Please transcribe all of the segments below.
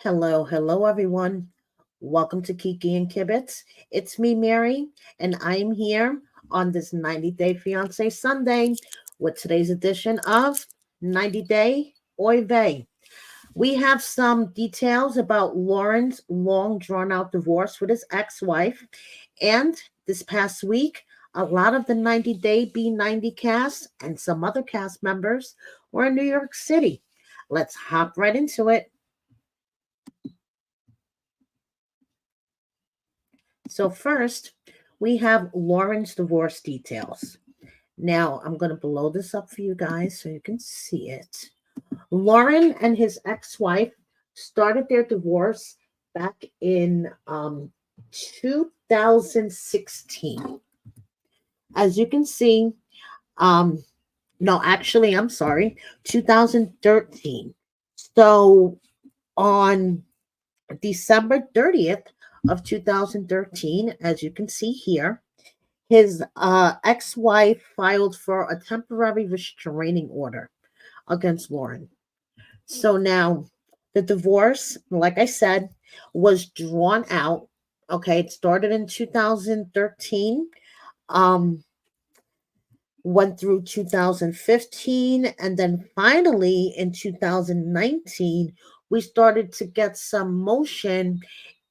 Hello, everyone. Welcome to Kiki and Kibbitz. It's me, Mary, and I'm here on this 90 Day Fiance Sunday with today's edition of 90 Day Oy Vey. We have some details about Loren's long drawn out divorce with his ex wife, and this past week, a lot of the 90 Day B90 cast and some other cast members were in New York City. Let's hop right into it. So first, we have Lorens Divorce details. Now, I'm going to blow this up for you guys so you can see it. Loren and his ex-wife started their divorce back in 2016. As you can see, um, no, actually, I'm sorry, 2013. So on December 30th of 2013, as you can see here, his ex-wife filed for a temporary restraining order against Loren. So now the divorce, like I said, was drawn out. Okay, it started in 2013, um, went through 2015, and then finally in 2019, we started to get some motion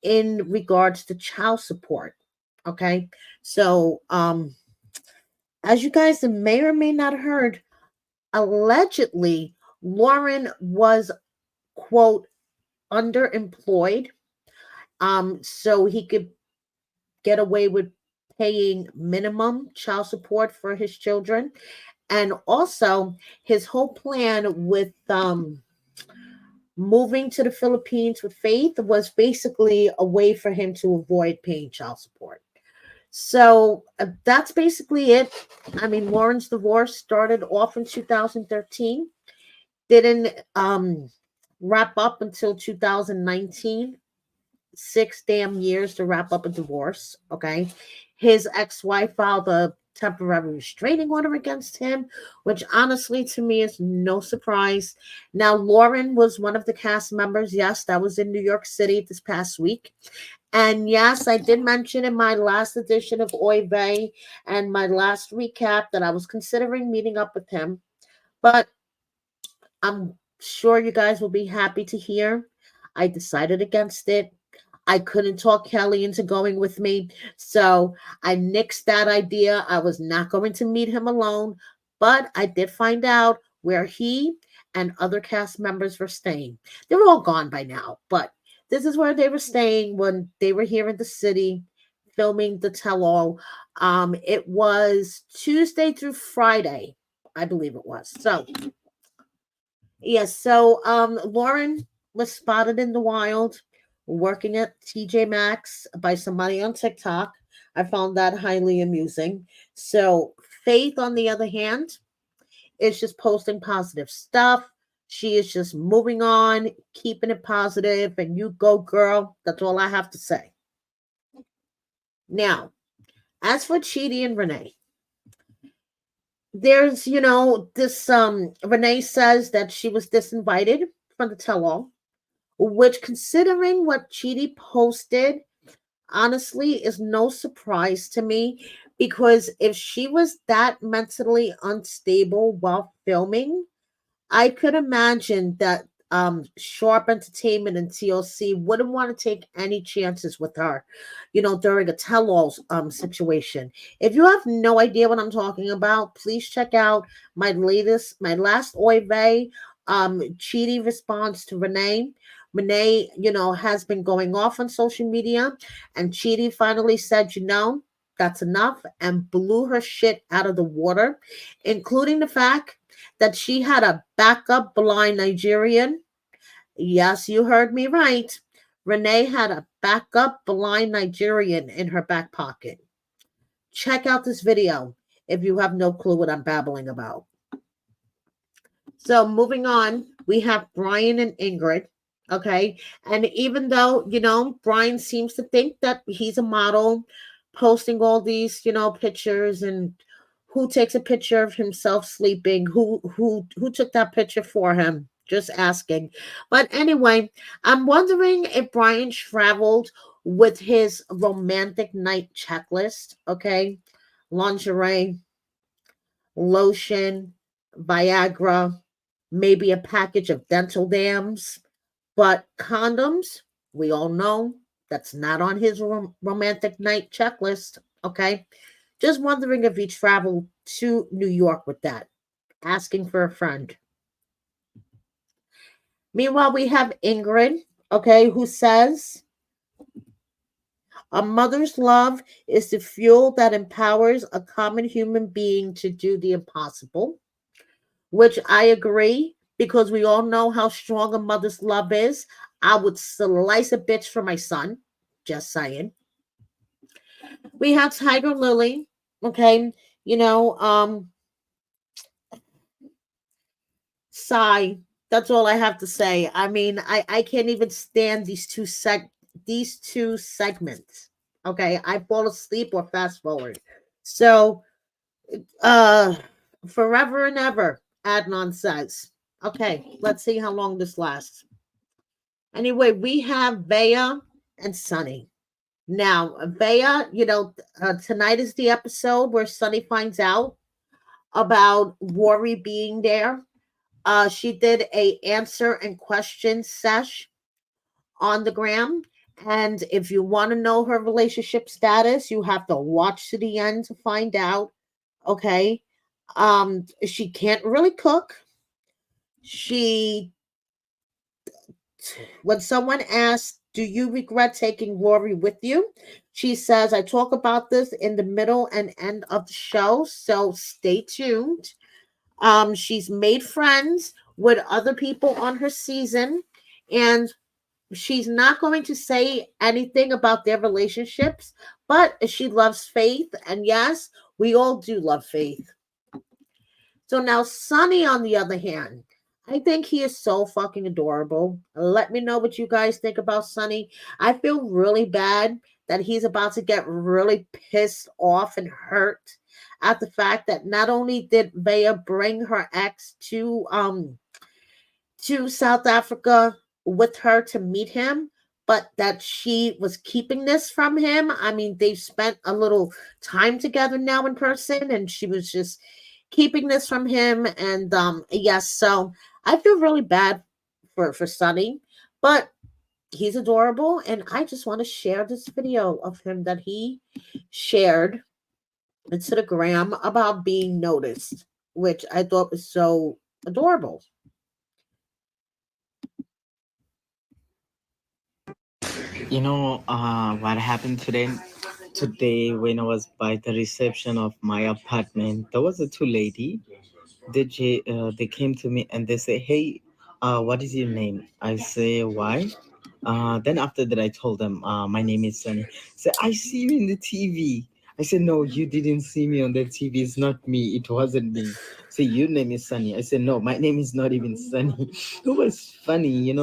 in regards to child support. Okay, so as you guys may or may not have heard, allegedly Loren was, quote, underemployed, so he could get away with paying minimum child support for his children. And also his whole plan with moving to the Philippines with Faith was basically a way for him to avoid paying child support. So that's basically it. I mean, Loren's divorce started off in 2013, didn't wrap up until 2019. 6 damn years to wrap up a divorce. Okay. His ex wife filed a temporary restraining order against him, which honestly to me is no surprise. Now, Loren was one of the cast members. Yes, that was in New York City this past week. And yes, I did mention in my last edition of Oy Vey and my last recap that I was considering meeting up with him. But I'm sure you guys will be happy to hear I decided against it. I couldn't talk Kelly into going with me. So I nixed that idea. I was not going to meet him alone, but I did find out where he and other cast members were staying. They were all gone by now, but this is where they were staying when they were here in the city filming the tell all. It was Tuesday through Friday, I believe it was. So, yes, so Loren was spotted in the wild working at TJ Maxx by somebody on TikTok. I found that highly amusing. So Faith, on the other hand, is just posting positive stuff. She is just moving on, keeping it positive, and you go, girl. That's all I have to say. Now, as for Chidi and Renee, there's, this Renee says that she was disinvited from the tell-all, which, considering what Chidi posted, honestly is no surprise to me, because if she was that mentally unstable while filming, I could imagine that Sharp Entertainment and TLC wouldn't want to take any chances with her, during a tell-all situation. If you have no idea what I'm talking about, please check out my last Oy Vey, Chidi response to Renee. Renee, has been going off on social media, and Chidi finally said, that's enough, and blew her shit out of the water, including the fact that she had a backup blind Nigerian. Yes, you heard me right. Renee had a backup blind Nigerian in her back pocket. Check out this video if you have no clue what I'm babbling about. So, moving on, we have Brian and Ingrid. Okay. And even though, Brian seems to think that he's a model, posting all these, pictures, and who takes a picture of himself sleeping, who took that picture for him. Just asking. But anyway, I'm wondering if Brian traveled with his romantic night checklist. Okay. Lingerie, lotion, Viagra, maybe a package of dental dams. But condoms, we all know that's not on his romantic night checklist. Okay. Just wondering if he traveled to New York with that, asking for a friend. Meanwhile, we have Ingrid, okay, who says, a mother's love is the fuel that empowers a common human being to do the impossible, which I agree because we all know how strong a mother's love is. I would slice a bitch for my son. Just saying. We have Tiger Lily, okay, you know, sigh. That's all I have to say. I mean, I can't even stand these two segments. Okay, I fall asleep or fast forward. So, uh, forever and ever, Adnan says. Okay, let's see how long this lasts. Anyway, we have Bea and Sunny. Now, Bea, tonight is the episode where Sunny finds out about Rory being there. She did a answer and question sesh on the gram. And if you want to know her relationship status, you have to watch to the end to find out. Okay. She can't really cook. She When someone asks, do you regret taking Rory with you? She says, I talk about this in the middle and end of the show, so stay tuned. She's made friends with other people on her season, and she's not going to say anything about their relationships, but she loves Faith, and yes, we all do love Faith. So now Sonny, on the other hand, I think he is so fucking adorable. Let me know what you guys think about Sonny. I feel really bad that he's about to get really pissed off and hurt at the fact that not only did Bea bring her ex to South Africa with her to meet him, but that she was keeping this from him. I mean, they've spent a little time together now in person, and she was just keeping this from him. And yes, so I feel really bad for Sonny, but he's adorable, and I just want to share this video of him that he shared into the gram about being noticed, which I thought was so adorable. What happened today? Today, when I was by the reception of my apartment, there was a two lady. They came to me and they say, "Hey, what is your name?" I say, "Why?" Then after that, I told them, "My name is Sunny." Say, "I see you in the TV." I said, "No, you didn't see me on the TV. It's not me. It wasn't me." Say, "Your name is Sunny." I said, "No, my name is not even Sunny." It was funny,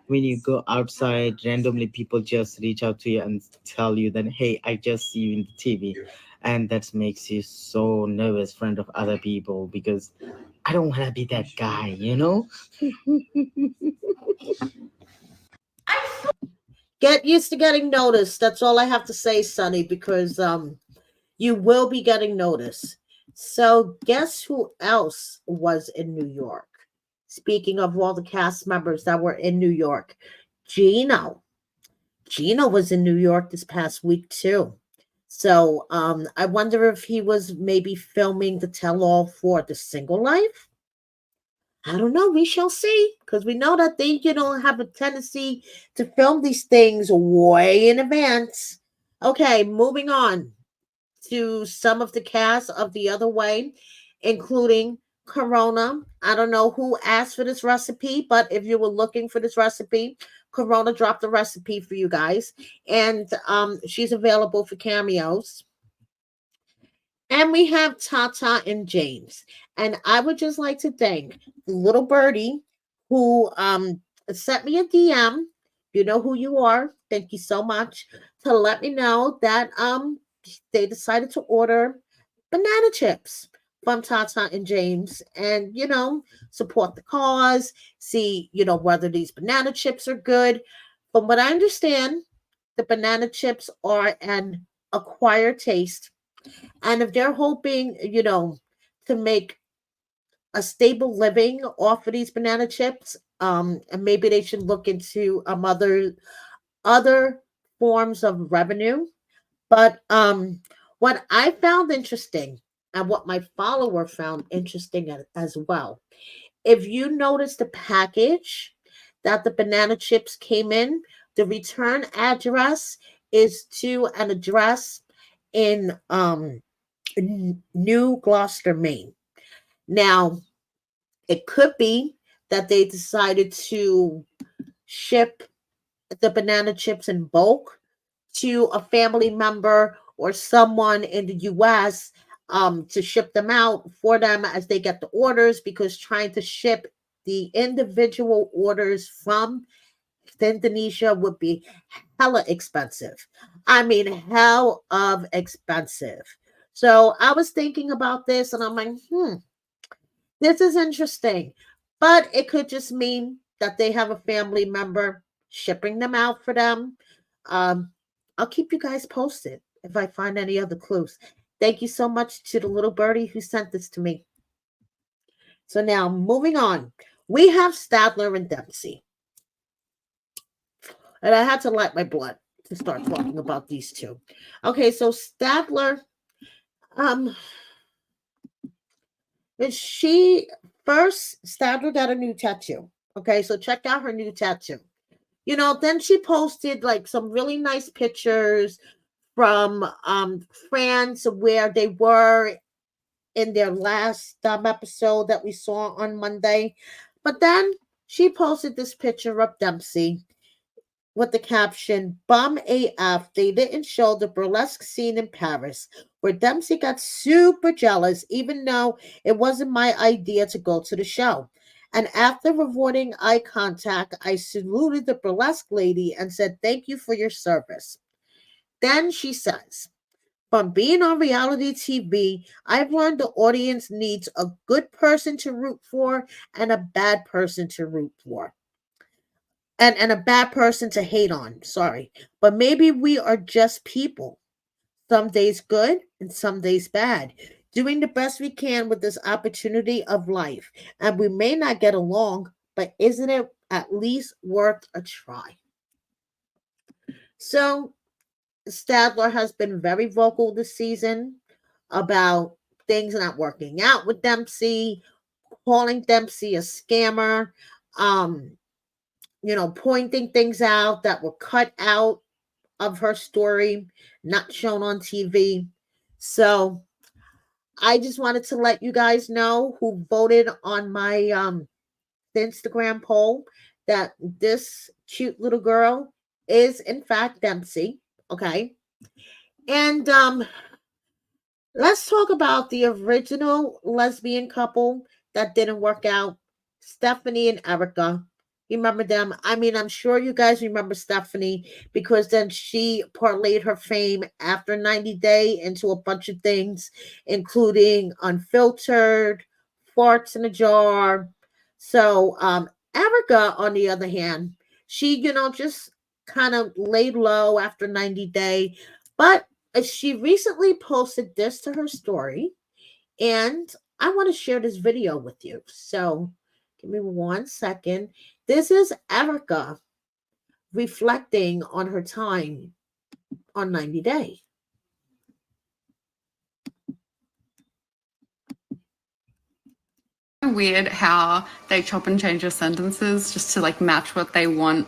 when you go outside, randomly people just reach out to you and tell you that, "Hey, I just see you in the TV," and that makes you so nervous, friend of other people, because I don't want to be that guy. Get used to getting noticed. That's all I have to say, Sonny, because you will be getting noticed. So guess who else was in New York? Speaking of all the cast members that were in New York, Gino. Gino was in New York this past week too. So I wonder if he was maybe filming the tell all for The Single Life. I don't know. We shall see, because we know that they, have a tendency to film these things way in advance. Okay, moving on to some of the cast of The Other Way, including Corona. I don't know who asked for this recipe, but if you were looking for this recipe, Corona dropped the recipe for you guys, and she's available for cameos. And we have Tata and James. And I would just like to thank the little birdie who sent me a DM. You know who you are. Thank you so much to let me know that they decided to order banana chips from Tata and James and, support the cause, see, whether these banana chips are good. From what I understand, the banana chips are an acquired taste. And if they're hoping, to make a stable living off of these banana chips, and maybe they should look into other forms of revenue. But what I found interesting and what my follower found interesting as well, if you notice the package that the banana chips came in, the return address is to an address in New Gloucester, Maine. Now, it could be that they decided to ship the banana chips in bulk to a family member or someone in the US, to ship them out for them as they get the orders, because trying to ship the individual orders from Indonesia would be hella expensive. I mean, hell of expensive. So I was thinking about this and I'm like, this is interesting. But it could just mean that they have a family member shipping them out for them. I'll keep you guys posted if I find any other clues. Thank you so much to the little birdie who sent this to me. So now, moving on, we have Statler and Dempsey. And I had to light my blood to start talking about these two. Okay, so Statler, Statler got a new tattoo. Okay, so check out her new tattoo. Then she posted like some really nice pictures from France where they were in their last episode that we saw on Monday. But then she posted this picture of Dempsey with the caption, "Bum AF, they didn't show the burlesque scene in Paris," where Dempsey got super jealous, even though it wasn't my idea to go to the show. And after avoiding eye contact, I saluted the burlesque lady and said, "Thank you for your service." Then she says, "From being on reality TV, I've learned the audience needs a good person to root for and a bad person to root for. And a bad person to hate on, sorry. But maybe we are just people. Some days good and some days bad. Doing the best we can with this opportunity of life. And we may not get along, but isn't it at least worth a try?" So Statler has been very vocal this season about things not working out with Dempsey, calling Dempsey a scammer, pointing things out that were cut out of her story, not shown on TV. So I just wanted to let you guys know who voted on my Instagram poll that this cute little girl is in fact Dempsey. Okay. And let's talk about the original lesbian couple that didn't work out, Stephanie and Erica. You remember them? I mean, I'm sure you guys remember Stephanie because then she parlayed her fame after 90 Day into a bunch of things, including Unfiltered, Farts in a Jar. So, Erica, on the other hand, she, just kind of laid low after 90 Day, but she recently posted this to her story, and I want to share this video with you. So, give me 1 second. This is Erica reflecting on her time on 90 Day. Weird how they chop and change your sentences just to like match what they want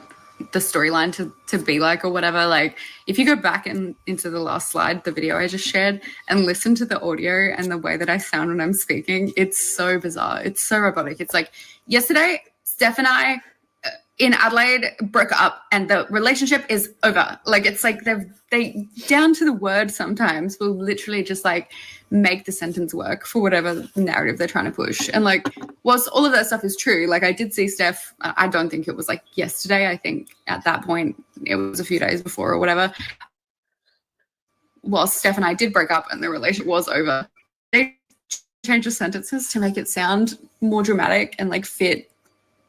the storyline to be like or whatever. Like if you go back into the last slide, the video I just shared, and listen to the audio and the way that I sound when I'm speaking, it's so bizarre. It's so robotic. It's like, yesterday, Steph and I in Adelaide broke up and the relationship is over. Like it's like they down to the word sometimes will literally just like make the sentence work for whatever narrative they're trying to push. And like whilst all of that stuff is true, like I did see Steph, I don't think it was like yesterday. I think at that point it was a few days before or whatever. Whilst Steph and I did break up and the relationship was over, they change the sentences to make it sound more dramatic and like fit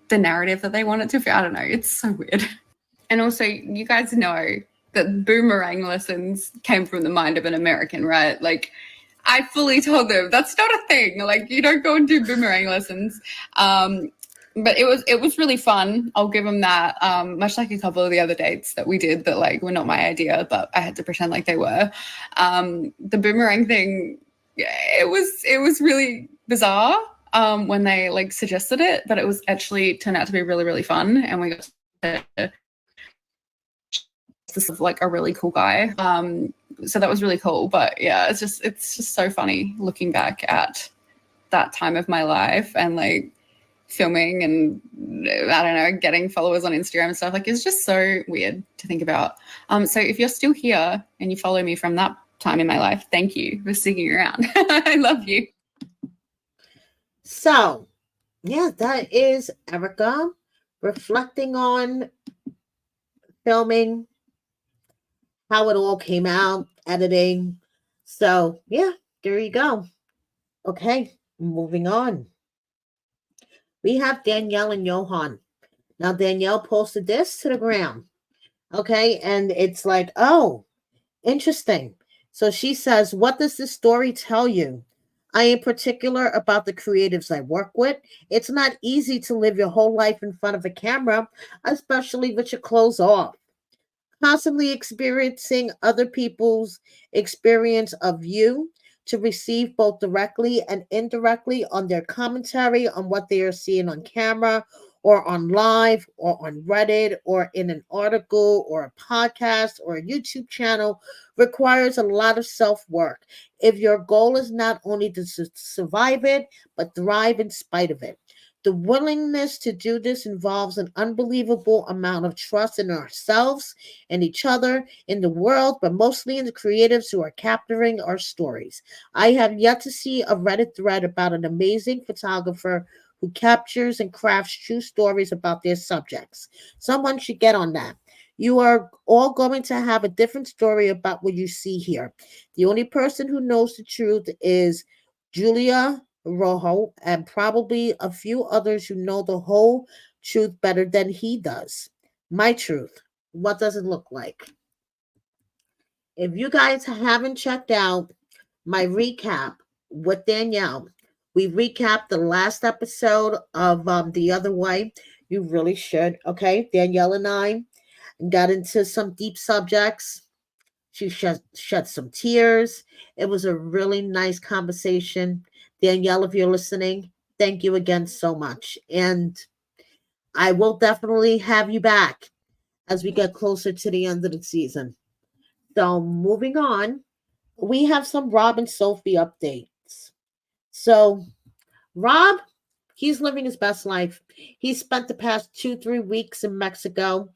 the narrative that they want it to fit. I don't know. It's so weird. And also, you guys know that boomerang lessons came from the mind of an American, right? Like, I fully told them that's not a thing. Like, you don't go and do boomerang lessons. But it was really fun. I'll give them that. Much like a couple of the other dates that we did that like were not my idea, but I had to pretend like they were. The boomerang thing, yeah, it was really bizarre when they like suggested it, but it was actually turned out to be really, really fun, and we got to this is like a really cool guy. So that was really cool. But yeah, it's just so funny looking back at that time of my life and like filming and I don't know, getting followers on Instagram and stuff. Like, it's just so weird to think about. So if you're still here and you follow me from that time in my life, thank you for sticking around. I love you. So yeah, that is Erica reflecting on filming, how it all came out, editing. So yeah, there you go. Okay, moving on. We have Danielle and Johan. Now Danielle posted this to the ground. Okay, and it's like, oh, interesting. So she says, what does this story tell you? I am particular about the creatives I work with. It's not easy to live your whole life in front of a camera, especially with your clothes off. Constantly experiencing other people's experience of you to receive both directly and indirectly on their commentary on what they are seeing on camera or on live or on Reddit or in an article or a podcast or a YouTube channel requires a lot of self-work if your goal is not only to survive it but thrive in spite of it. The willingness to do this involves an unbelievable amount of trust in ourselves and each other, in the world, but mostly in the creatives who are capturing our stories. I have yet to see a Reddit thread about an amazing photographer who captures and crafts true stories about their subjects. Someone should get on that. You are all going to have a different story about what you see here. The only person who knows the truth is Julia Rojo, and probably a few others who know the whole truth better than he does. My truth. What does it look like? If you guys haven't checked out my recap with Danielle, we recapped the last episode of The Other Way. You really should. Okay, Danielle and I got into some deep subjects. She shed some tears. It was a really nice conversation. Danielle, if you're listening, thank you again so much. And I will definitely have you back as we get closer to the end of the season. So moving on, we have some Rob and Sophie updates. So Rob, he's living his best life. He spent the past 2-3 weeks in Mexico,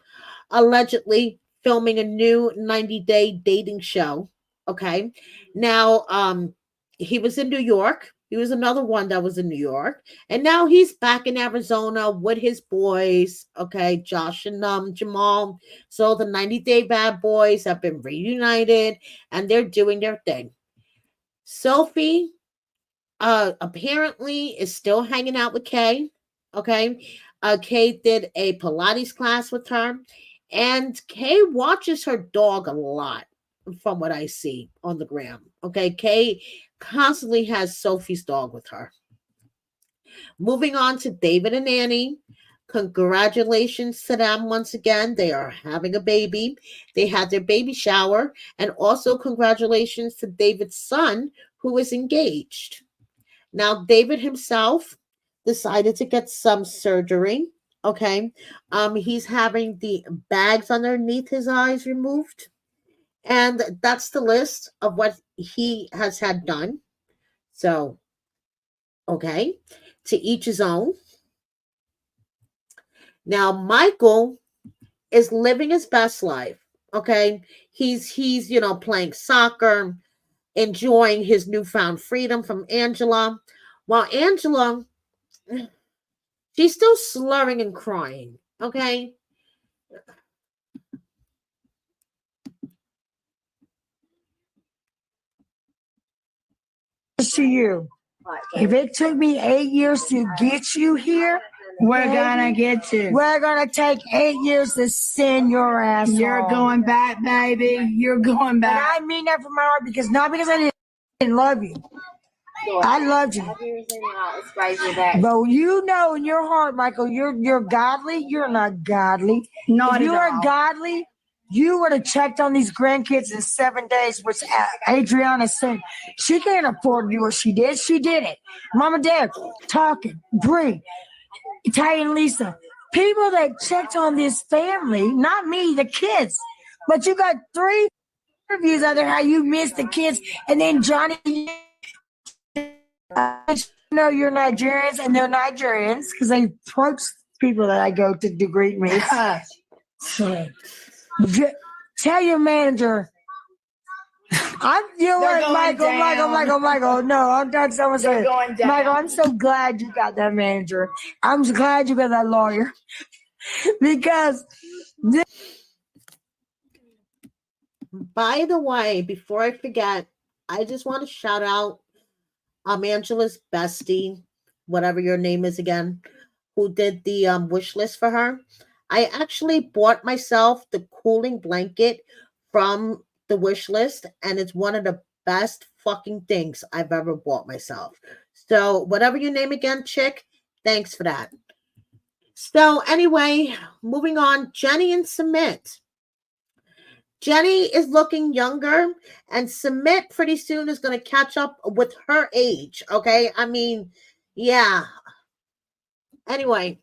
allegedly filming a new 90-day dating show. Okay. Now, he was in New York. He was another one that was in New York. And now he's back in Arizona with his boys. Okay. Josh and Jamal. So the 90-day bad boys have been reunited and they're doing their thing. Sophie apparently is still hanging out with Kay. Okay. Kay did a Pilates class with her. And Kay watches her dog a lot from what I see on the gram. Okay. Kay constantly has Sophie's dog with her. Moving on to David and Annie. Congratulations to them once again. They are having a baby. They had their baby shower. And also congratulations to David's son, who is engaged. Now, David himself decided to get some surgery. Okay. He's having the bags underneath his eyes removed. And that's the list of what he has had done. So, okay. To each his own. Now, Michael is living his best life. Okay. He's playing soccer, enjoying his newfound freedom from Angela. While Angela, she's still slurring and crying. Okay. To you. If it took me 8 years to get you here, We're gonna get you. we're gonna take 8 years to send your ass You're home. going back, baby. You're going And back. I mean that from my heart, because not because I didn't love you. I loved you. But you know in your heart, Michael, you're godly. You're not godly. Not If you at are all. godly, you would have checked on these grandkids in 7 days, which Adriana said she can't afford to do what she did. She did it. Mom and Dad talking, Bree, Italian Lisa, people that checked on this family, not me, the kids. But you got 3 interviews out there how you missed the kids, and then Johnny. No, you're Nigerians, and they're Nigerians because they approach people that I go to greet me. Tell your manager. They're going down. Michael. No, I'm not someone They're saying. going down. Michael, I'm so glad you got that manager. I'm so glad you got that lawyer because By the way, before I forget, I just want to shout out Angela's bestie, whatever your name is again, who did the wish list for her. I actually bought myself the cooling blanket from the wish list, and it's one of the best fucking things I've ever bought myself. So, whatever your name again, chick, thanks for that. So, anyway, moving on, Jenny and Smit. Jenny is looking younger, and Smit pretty soon is going to catch up with her age. Okay. I mean, yeah. Anyway,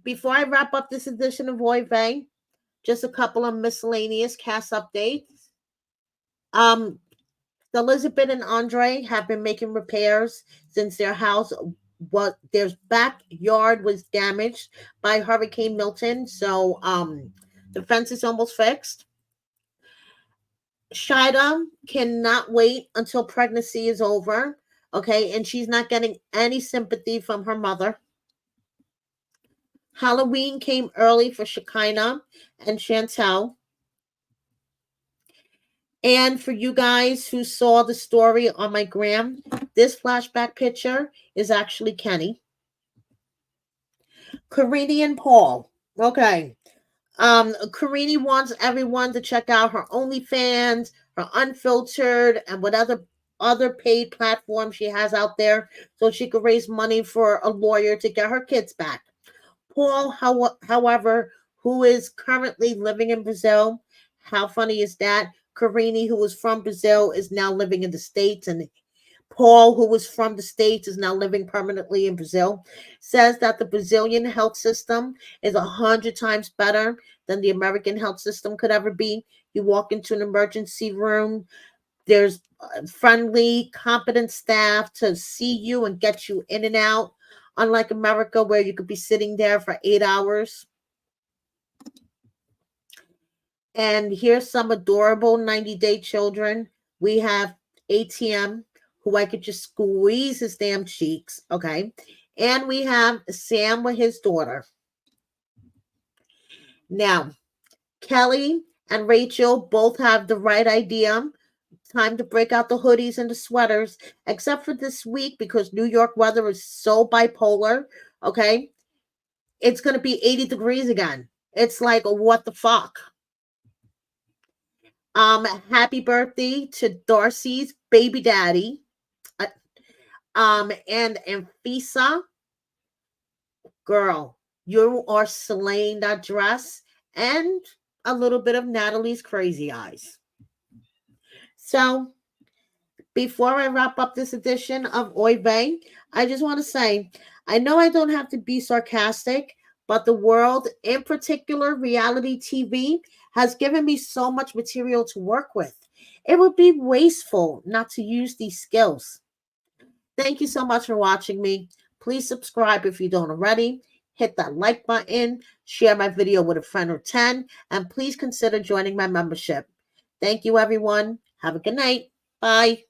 before I wrap up this edition of Oy Vey, just a couple of miscellaneous cast updates. Elizabeth and Andre have been making repairs since their house, their backyard was damaged by Hurricane Milton. So the fence is almost fixed. Shida cannot wait until pregnancy is over, okay? And she's not getting any sympathy from her mother. Halloween came early for Shekinah and Chantel. And for you guys who saw the story on my gram, this flashback picture is actually Kenny. Karini and Paul. Okay. Karini wants everyone to check out her OnlyFans, her Unfiltered, and what other paid platform she has out there so she could raise money for a lawyer to get her kids back. Paul, however, who is currently living in Brazil, how funny is that? Karini, who was from Brazil, is now living in the States, and Paul, who was from the States, is now living permanently in Brazil, says that the Brazilian health system is 100 times better than the American health system could ever be. You walk into an emergency room, there's friendly, competent staff to see you and get you in and out, unlike America, where you could be sitting there for 8 hours. And here's some adorable 90-day children. We have ATM, who I could just squeeze his damn cheeks, okay? And we have Sam with his daughter. Now, Kelly and Rachel both have the right idea. Time to break out the hoodies and the sweaters, except for this week because New York weather is so bipolar, okay? It's going to be 80 degrees again. It's like, what the fuck? Happy birthday to Darcy's baby daddy. And Anfisa, girl, you are slaying that dress, and a little bit of Natalie's crazy eyes. So, before I wrap up this edition of Oy Vey, I just want to say, I know I don't have to be sarcastic, but the world, in particular reality TV, has given me so much material to work with. It would be wasteful not to use these skills. Thank you so much for watching me. Please subscribe if you don't already. Hit that like button, share my video with a friend or 10, and please consider joining my membership. Thank you, everyone. Have a good night. Bye.